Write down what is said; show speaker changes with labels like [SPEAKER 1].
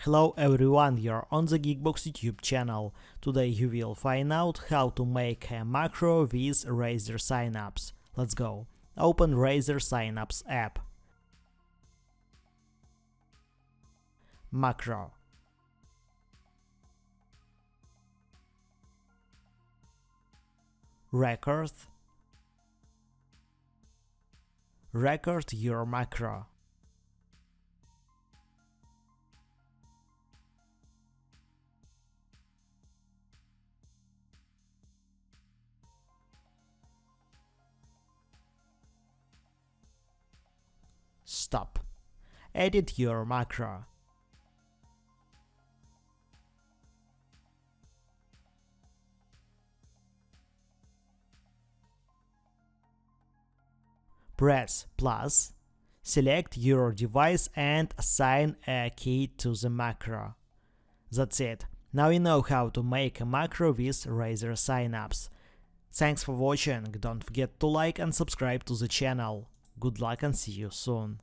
[SPEAKER 1] Hello everyone, you're on the GeekBox YouTube channel. Today you will find out how to make a macro with Razer Synapse. Let's go. Open Razer Synapse app. Macro. Record. Record your macro. Stop. Edit your macro. Press plus. Select your device and assign a key to the macro. That's it. Now you know how to make a macro with Razer Synapse. Thanks for watching, don't forget to like and subscribe to the channel. Good luck and see you soon.